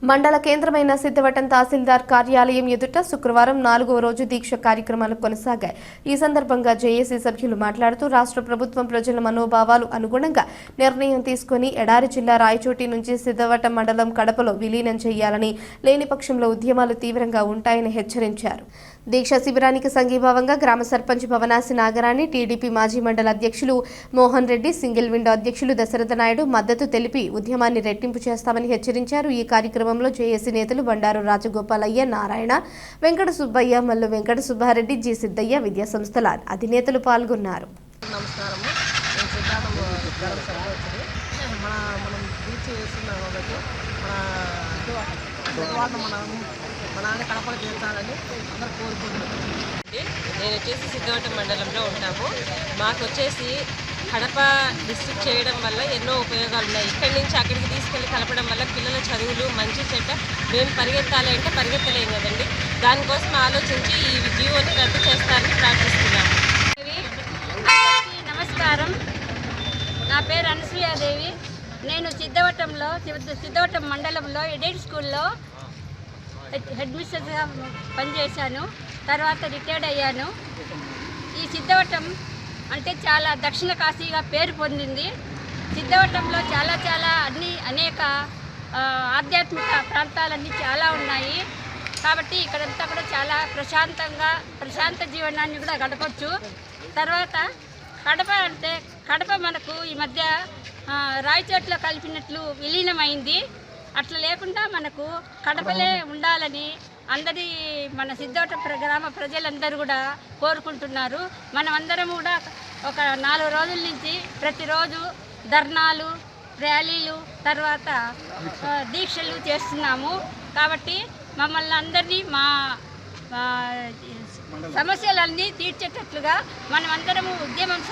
మండల కేంద్రమైన సిద్ధవటం తహసీల్దార్ కార్యాలయం ఎదుట శుక్రవారం 4వ రోజు దీక్ష కార్యక్రమాలు కొనసాగాయి. ఈ సందర్భంగా జేఏసీ సభ్యులు మాట్లాడుతూ రాష్ట్ర ప్రభుత్వం ప్రజల మనోభావాలు అనుగుణంగా నిర్ణయం తీసుకుని ఎడారి జిల్లా రాయచోటి నుంచి సిద్ధవటం మండలం కడపలో విలీనం చేయాలని, లేని పక్షంలో ఉద్యమాలు తీవ్రంగా ఉంటాయని హెచ్చరించారు. దీక్ష శిబిరానికి సంఘీభావంగా గ్రామ సర్పంచ్ భవనాసి నాగరాణి, టీడీపీ మాజీ మండల అధ్యక్షులు మోహన్ రెడ్డి, సింగిల్ విండో అధ్యక్షులు దశరథ నాయుడు మద్దతు తెలిపి ఉద్యమాన్ని రెట్టింపు చేస్తామని హెచ్చరించారు. ఈ కార్యక్రమంలో జేఏసీ నేతలు బండారు రాజగోపాలయ్య, నారాయణ, వెంకట సుబ్బయ్య, మల్లు వెంకట సుబ్బారెడ్డి, జి సిద్దయ్య, విద్యా సంస్థల అధినేతలు పాల్గొన్నారు. నేను వచ్చేసి సిద్ధవటం మండలంలో ఉంటాము. మాకు వచ్చేసి కడప డిస్ట్రిక్ట్ చేయడం వల్ల ఎన్నో ఉపయోగాలు ఉన్నాయి. ఇక్కడి నుంచి అక్కడికి తీసుకెళ్ళి కలపడం వల్ల పిల్లల చదువులు మంచి చెడ్డ మేము పరిగెత్తాలి అంటే పరిగెత్తలేం కదండి. దానికోసం ఆలోచించి ఈ జీవోని రద్దు చేస్తారని ప్రార్థిస్తున్నాము. నమస్కారం, నా పేరు అనసూయాదేవి. నేను సిద్ధవటం మండలంలో ఎయిడెడ్ స్కూల్లో హెడ్ మిస్టర్స్గా పనిచేశాను. తర్వాత రిటైర్డ్ అయ్యాను. ఈ సిద్ధవటం అంటే చాలా దక్షిణ కాశీగా పేరు పొందింది. సిద్ధవటంలో చాలా అనేక ఆధ్యాత్మిక ప్రాంతాలన్నీ చాలా ఉన్నాయి. కాబట్టి ఇక్కడంతా కూడా చాలా ప్రశాంత జీవనాన్ని కూడా గడపచ్చు. తర్వాత కడప మనకు ఈ మధ్య రాయచోట్లో కలిపినట్లు విలీనమైంది. అట్లా లేకుండా మనకు కడపలే ఉండాలని మన సిద్ధవటం గ్రామ ప్రజలందరూ కూడా కోరుకుంటున్నారు. మనమందరం కూడా ఒక 4 రోజుల నుంచి ప్రతిరోజు ధర్నాలు, ర్యాలీలు, తర్వాత దీక్షలు చేస్తున్నాము. కాబట్టి మమ్మల్ని అందరినీ మా సమస్యలన్నీ తీర్చేటట్లుగా మనమందరము ఉద్యమం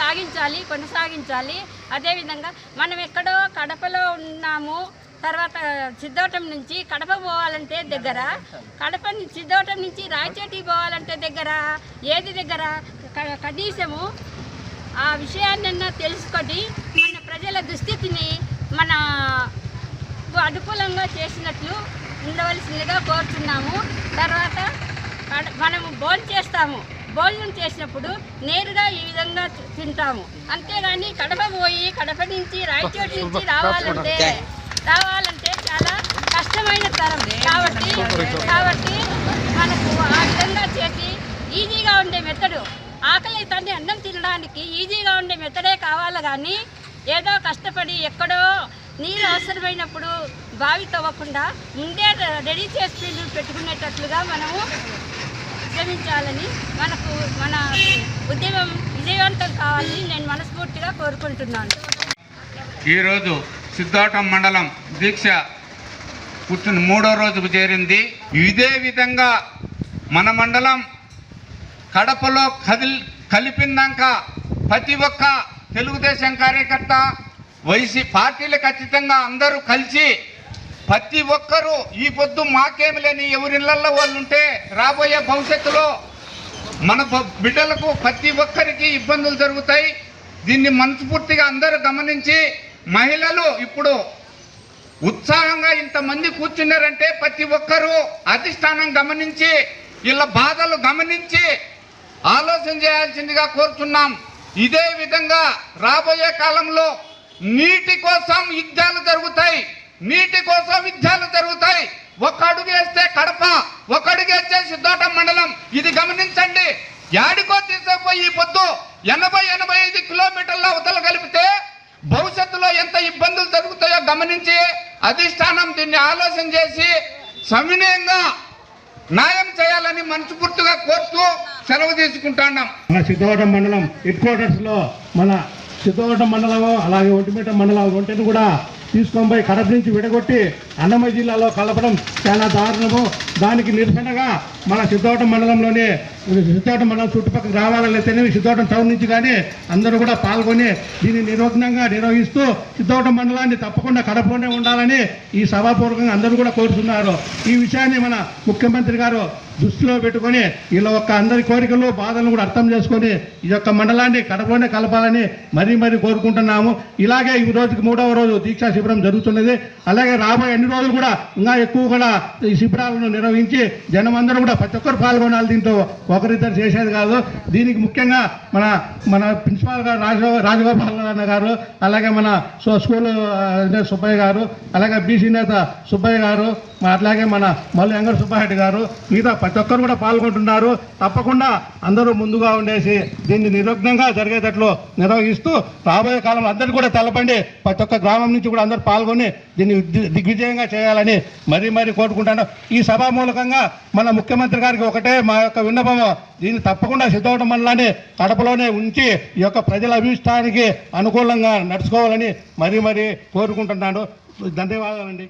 కొనసాగించాలి. అదేవిధంగా మనం ఎక్కడో కడపలో ఉన్నాము. తర్వాత సిద్ధవటం నుంచి కడప పోవాలంటే దగ్గర, సిద్ధవటం నుంచి రాయచోటి పోవాలంటే దగ్గర, ఏది దగ్గర కనీసము ఆ విషయాన్నైనా తెలుసుకొని మన ప్రజల దుస్థితిని మన అనుకూలంగా చేసినట్లు ఉండవలసిందిగా కోరుతున్నాము. తర్వాత మనము భోజనం చేసినప్పుడు నేరుగా ఈ విధంగా తింటాము. అంతేగాని కడప నుంచి రాయచోటి నుంచి రావాలంటే చాలా కష్టమైన తరం. కాబట్టి మనకు ఆ విధంగా చేసి ఈజీగా ఉండే మెత్తడు, ఆకలి తండ్రి అన్నం తినడానికి ఈజీగా ఉండే మెత్తడే కావాలి. కానీ ఏదో కష్టపడి ఎక్కడో నీరు అవసరమైనప్పుడు బావి తవ్వకుండా ముందే రెడీ చేసి పెట్టుకునేటట్లుగా మనము శ్రమించాలని, మన ఉద్యమం విజయవంతం కావాలని నేను మనస్ఫూర్తిగా కోరుకుంటున్నాను. ఈరోజు సిద్ధవటం మండలం దీక్ష కూర్చుని 3వ రోజుకు చేరింది. ఇదే విధంగా మన మండలం కడపలో కలిపిందాక ప్రతి ఒక్క తెలుగుదేశం కార్యకర్త, వైసీ పార్టీలు ఖచ్చితంగా అందరూ కలిసి ప్రతి ఒక్కరూ ఈ పొద్దు మాకేమి లేని ఎవరిళ్ళల్లో వాళ్ళు ఉంటే రాబోయే భవిష్యత్తులో మన బిడ్డలకు ప్రతి ఒక్కరికి ఇబ్బందులు జరుగుతాయి. దీన్ని మనస్ఫూర్తిగా అందరూ గమనించి, మహిళలు ఇప్పుడు ఉత్సాహంగా ఇంతమంది కూర్చున్నారంటే ప్రతి ఒక్కరూ అధిష్టానం గమనించి వీళ్ళ బాధలు గమనించి ఆలోచన చేయాల్సిందిగా కోరుతున్నాం. ఇదే విధంగా రాబోయే కాలంలో నీటి కోసం యుద్ధాలు జరుగుతాయి. ఒక అడుగు వేస్తే కడప, ఒక అడుగు వేస్తే సిద్ధవటం మండలం. ఇది గమనించండి. యాడికో తీసుకుపోయి ఈ పొద్దు 80-85 కిలోమీటర్ల అవతల కలిపితే భవిష్యత్తులో ఎంత ఇబ్బందులు జరుగుతాయో గమనించి అధిష్టానం దీన్ని ఆలోచన చేసి సవినయంగా న్యాయం చేయాలని మనస్ఫూర్తిగా కోరుతూ సెలవు తీసుకుంటున్నాం. మన సిద్ధవటం మండలం హెడ్ క్వార్టర్స్లో మన సిద్ధవటం మండలం అలాగే ఒంటిమిట్ట మండలం ఒంటిని కూడా తీసుకొని పోయి కడప నుంచి విడగొట్టి అన్నమయ్య జిల్లాలో కలపడం చాలా దారుణము. దానికి నిరసనగా మన సిద్ధవటం మండలంలోనే సిద్ధవటం మండలం చుట్టుపక్కల గ్రామాలైతేనే సిద్ధవటం టౌన్ నుంచి కానీ అందరూ కూడా పాల్గొని దీన్ని నిర్వహిస్తూ సిద్ధవటం మండలాన్ని తప్పకుండా కడపలోనే ఉండాలని ఈ సభాపూర్వకంగా అందరూ కూడా కోరుతున్నారు. ఈ విషయాన్ని మన ముఖ్యమంత్రి గారు దృష్టిలో పెట్టుకొని వీళ్ళ యొక్క అందరి కోరికలు బాధలను కూడా అర్థం చేసుకొని ఈ యొక్క మండలాన్ని కడపలోనే కలపాలని మరీ కోరుకుంటున్నాము. ఇలాగే ఈ రోజుకి 3వ రోజు దీక్షా శిబిరం జరుగుతున్నది. అలాగే రాబోయే అన్ని రోజులు కూడా ఇంకా ఎక్కువ కూడా ఈ శిబిరాలను నిర్వహించి జనమందరూ కూడా ప్రతి ఒక్కరు పాల్గొనాలి. దీంట్లో ఒకరిద్దరు చేసేది కాదు. దీనికి ముఖ్యంగా మన ప్రిన్సిపాల్ గారు రాజగోపాల్ అన్న గారు, అలాగే మన స్కూల్ సుబ్బయ్య గారు, అలాగే బీసీ నేత సుబ్బయ్య గారు, అట్లాగే మన మల్లు వెంకట సుబ్బారెడ్డి గారు, మిగతా ప్రతి ఒక్కరు కూడా పాల్గొంటున్నారు. తప్పకుండా అందరూ ముందుగా ఉండేసి దీన్ని నిర్విఘ్నంగా జరిగేటట్లు నిర్వహిస్తూ రాబోయే కాలంలో అందరూ కూడా తెలపండి. ప్రతి ఒక్క గ్రామం నుంచి కూడా అందరూ పాల్గొని దీన్ని దిగ్విజయంగా చేయాలని మరీ కోరుకుంటాను. ఈ సభా మూలకంగా మన ముఖ్యమంత్రి గారికి ఒకటే మా యొక్క విన్నపము, దీన్ని తప్పకుండా సిద్ధవటం మండలాన్ని కడపలోనే ఉంచి ఈ యొక్క ప్రజల అభిష్టానికి అనుకూలంగా నడుచుకోవాలని మరీ కోరుకుంటున్నాను. ధన్యవాదాలండి.